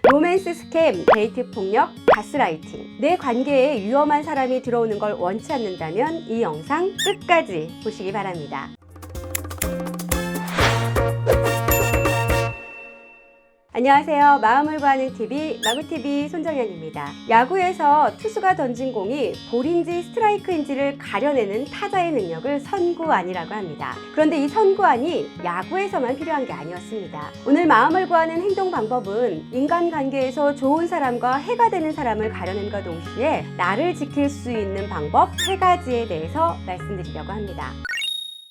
로맨스 스캠, 데이트 폭력, 가스라이팅. 내 관계에 위험한 사람이 들어오는 걸 원치 않는다면 이 영상 끝까지 보시기 바랍니다. 안녕하세요. 마음을 구하는 TV, 마구TV 손정연입니다. 야구에서 투수가 던진 공이 볼인지 스트라이크인지를 가려내는 타자의 능력을 선구안이라고 합니다. 그런데 이 선구안이 야구에서만 필요한 게 아니었습니다. 오늘 마음을 구하는 행동 방법은 인간관계에서 좋은 사람과 해가 되는 사람을 가려냄과 동시에 나를 지킬 수 있는 방법 3가지에 대해서 말씀드리려고 합니다.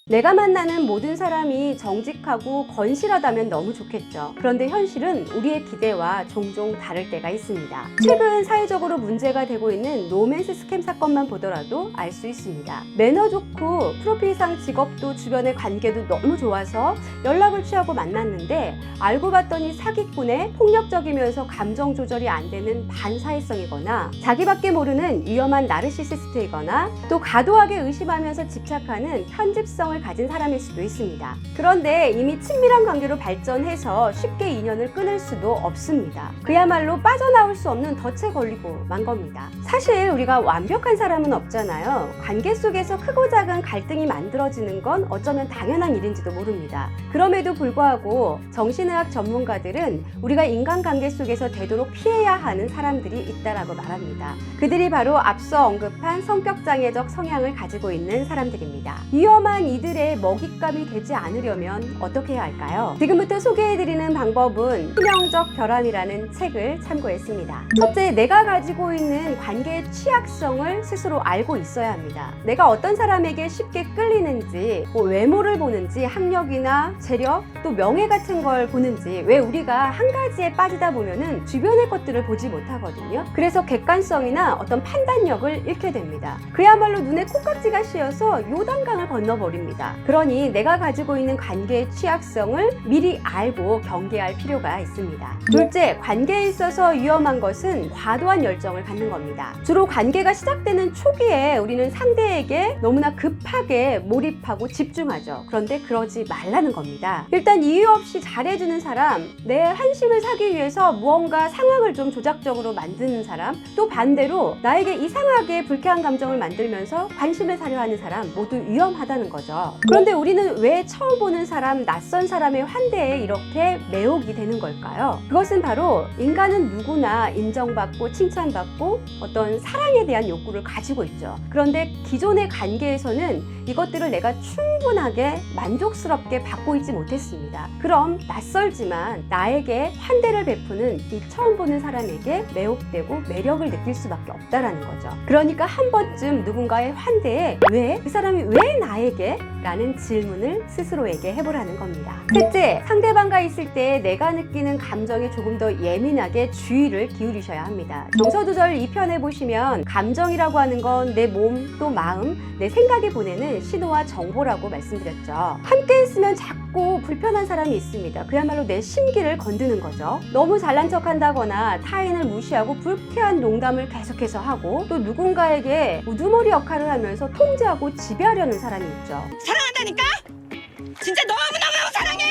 내가 만나는 모든 사람이 정직하고 건실하다면 너무 좋겠죠. 그런데 현실은 우리의 기대와 종종 다를 때가 있습니다. 최근 사회적으로 문제가 되고 있는 로맨스 스캠 사건만 보더라도 알 수 있습니다. 매너 좋고 프로필상 직업도 주변의 관계도 너무 좋아서 연락을 취하고 만났는데 알고 봤더니 사기꾼에 폭력적이면서 감정 조절이 안 되는 반사회성이거나 자기밖에 모르는 위험한 나르시시스트이거나 또 과도하게 의심하면서 집착하는 편집성을 가진 사람일 수도 있습니다. 그런데 이미 친밀한 관계로 발전해서 쉽게 인연을 끊을 수도 없습니다. 그야말로 빠져나올 수 없는 덫에 걸리고 만 겁니다. 사실 우리가 완벽한 사람은 없잖아요. 관계 속에서 크고 작은 갈등이 만들어지는 건 어쩌면 당연한 일인지도 모릅니다. 그럼에도 불구하고 정신의학 전문가들은 우리가 인간관계 속에서 되도록 피해야 하는 사람들이 있다라고 말합니다. 그들이 바로 앞서 언급한 성격장애적 성향을 가지고 있는 사람들입니다. 위험한 이들의 먹잇감이 되지 않으려면 어떻게 해야 할까요? 지금부터 소개해드리는 방법은 치명적 결함이라는 책을 참고했습니다. 첫째, 내가 가지고 있는 관계의 취약성을 스스로 알고 있어야 합니다. 내가 어떤 사람에게 쉽게 끌리는지, 외모를 보는지, 학력이나 재력, 또 명예 같은 걸 보는지. 왜 우리가 한 가지에 빠지다 보면은 주변의 것들을 보지 못하거든요. 그래서 객관성이나 어떤 판단력을 잃게 됩니다. 그야말로 눈에 콩깍지가 씌어서 요단강을 건너버립니다. 그러니 내가 가지고 있는 관계의 취약성을 미리 알고 경계할 필요가 있습니다. 둘째, 관계에 있어서 위험한 것은 과도한 열정을 갖는 겁니다. 주로 관계가 시작되는 초기에 우리는 상대에게 너무나 급하게 몰입하고 집중하죠. 그런데 그러지 말라는 겁니다. 일단 이유 없이 잘해주는 사람, 내 한심을 사기 위해서 무언가 상황을 좀 조작적으로 만드는 사람, 또 반대로 나에게 이상하게 불쾌한 감정을 만들면서 관심을 사려 하는 사람 모두 위험하다는 거죠. 그런데 우리는 왜 처음 보는 사람, 낯선 사람의 환대에 이렇게 매혹이 되는 걸까요? 그것은 바로 인간은 누구나 인정받고 칭찬받고 어떤 사랑에 대한 욕구를 가지고 있죠. 그런데 기존의 관계에서는 이것들을 내가 충분하게 만족스럽게 받고 있지 못했습니다. 그럼 낯설지만 나에게 환대를 베푸는 이 처음 보는 사람에게 매혹되고 매력을 느낄 수밖에 없다라는 거죠. 그러니까 한 번쯤 누군가의 환대에 그 사람이 왜 나에게? 라는 질문을 스스로에게 해보라는 겁니다. 셋째, 상대방과 있을 때 내가 느끼는 감정에 조금 더 예민하게 주의를 기울이셔야 합니다. 정서조절 2편에 보시면 감정이라고 하는 건 내 몸 또 마음, 내 생각이 보내는 신호와 정보라고 말씀드렸죠. 함께 있으면 자꾸 불편한 사람이 있습니다. 그야말로 내 심기를 건드는 거죠. 너무 잘난 척한다거나 타인을 무시하고 불쾌한 농담을 계속해서 하고 또 누군가에게 우두머리 역할을 하면서 통제하고 지배하려는 사람이 있죠. 사랑한다니까? 진짜 너무너무 사랑해!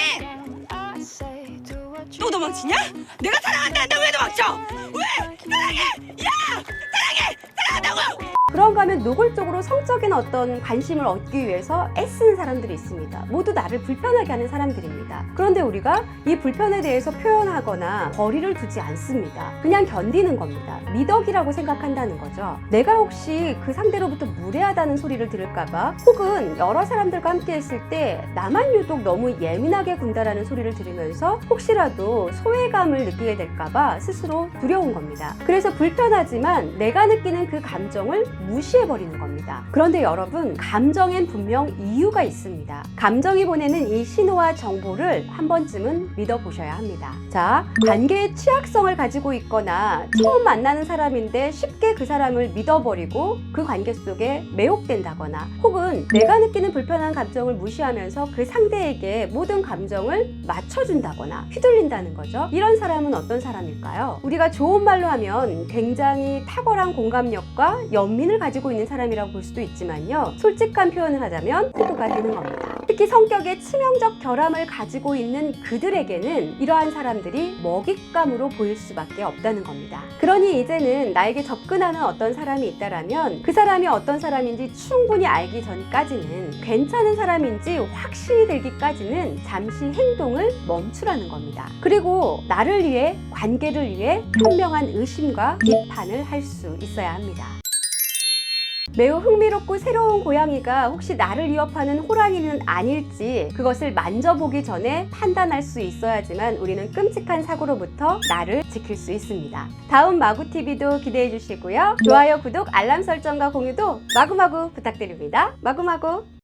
또 도망치냐? 내가 사랑한다는데 왜 도망쳐? 왜? 사랑해! 야! 사랑해! 사랑한다고! 그런가 하면 노골적으로 성적인 어떤 관심을 얻기 위해서 애쓰는 사람들이 있습니다. 모두 나를 불편하게 하는 사람들입니다. 그런데 우리가 이 불편에 대해서 표현하거나 거리를 두지 않습니다. 그냥 견디는 겁니다. 미덕이라고 생각한다는 거죠. 내가 혹시 그 상대로부터 무례하다는 소리를 들을까봐, 혹은 여러 사람들과 함께 했을 때 나만 유독 너무 예민하게 군다라는 소리를 들으면서 혹시라도 소외감을 느끼게 될까봐 스스로 두려운 겁니다. 그래서 불편하지만 내가 느끼는 그 감정을 무시해버리는 겁니다. 그런데 여러분, 감정엔 분명 이유가 있습니다. 감정이 보내는 이 신호와 정보를 한 번쯤은 믿어보셔야 합니다. 자, 관계의 취약성을 가지고 있거나 처음 만나는 사람인데 쉽게 그 사람을 믿어버리고 그 관계 속에 매혹된다거나, 혹은 내가 느끼는 불편한 감정을 무시하면서 그 상대에게 모든 감정을 맞춰준다거나 휘둘린다는 거죠. 이런 사람은 어떤 사람일까요? 우리가 좋은 말로 하면 굉장히 탁월한 공감력과 연민을 가지고 있는 사람이라고 볼 수도 있지만요, 솔직한 표현을 하자면 호구가 되는 겁니다. 특히 성격에 치명적 결함을 가지고 있는 그들에게는 이러한 사람들이 먹잇감으로 보일 수밖에 없다는 겁니다. 그러니 이제는 나에게 접근하는 어떤 사람이 있다라면 그 사람이 어떤 사람인지 충분히 알기 전까지는 괜찮은 사람인지 확신이 들기까지는 잠시 행동을 멈추라는 겁니다. 그리고 나를 위해, 관계를 위해 현명한 의심과 비판을 할 수 있어야 합니다. 매우 흥미롭고 새로운 고양이가 혹시 나를 위협하는 호랑이는 아닐지 그것을 만져보기 전에 판단할 수 있어야지만 우리는 끔찍한 사고로부터 나를 지킬 수 있습니다. 다음 마구TV도 기대해 주시고요. 좋아요, 구독, 알람 설정과 공유도 마구마구 부탁드립니다. 마구마구.